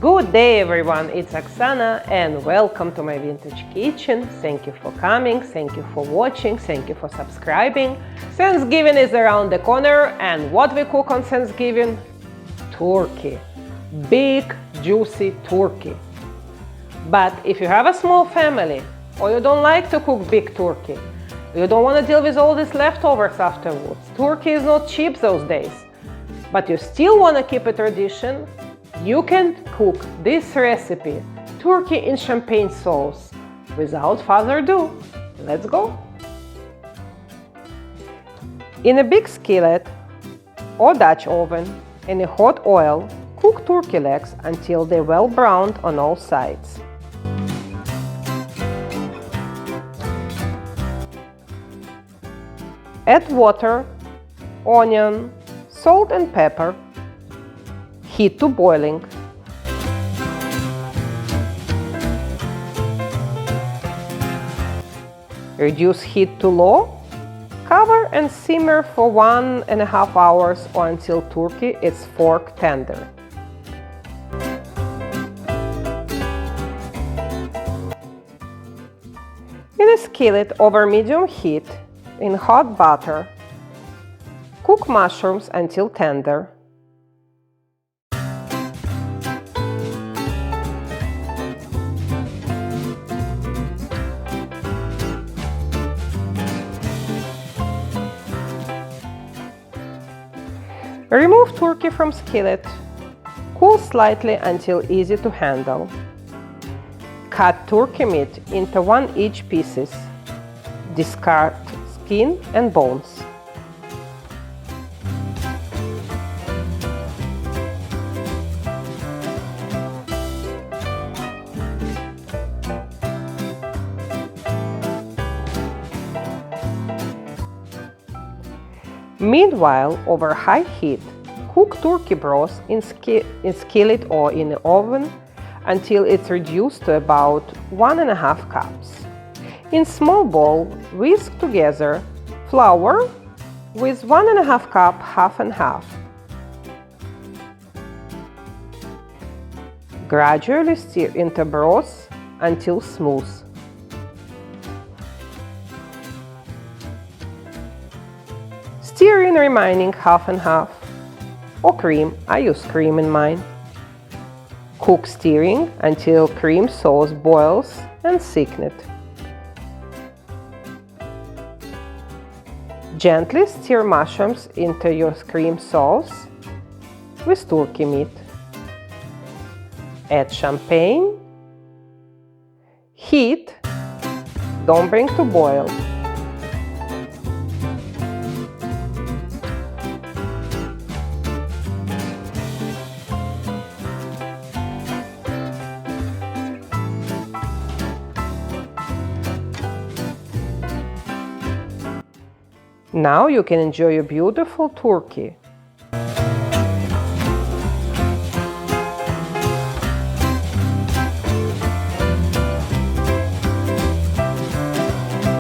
Good day everyone, it's Oksana and welcome to my vintage kitchen. Thank you for coming, thank you for watching, thank you for subscribing. Thanksgiving is around the corner and what we cook on Thanksgiving? Turkey. Big, juicy turkey. But if you have a small family or you don't like to cook big turkey, you don't want to deal with all these leftovers afterwards. Turkey is not cheap those days. But you still want to keep a tradition, you can cook this recipe, turkey in champagne sauce. Without further ado, let's go! In a big skillet or Dutch oven, in a hot oil, cook turkey legs until they're well browned on all sides. Add water, onion, salt and pepper. Heat to boiling. Reduce heat to low. Cover and simmer for 1.5 hours or until turkey is fork tender. In a skillet over medium heat, in hot butter, cook mushrooms until tender. Remove turkey from skillet. Cool slightly until easy to handle. Cut turkey meat into 1-inch pieces. Discard skin and bones. Meanwhile, over high heat, cook turkey broth in skillet or in the oven until it's reduced to about 1.5 cups. In small bowl, whisk together flour with 1.5 cup half and half. Gradually stir into broth until smooth. Stir in remaining half and half, or cream, I use cream in mine. Cook stirring until cream sauce boils and thicken it. Gently stir mushrooms into your cream sauce with turkey meat. Add champagne. Heat, don't bring to boil. Now you can enjoy your beautiful turkey.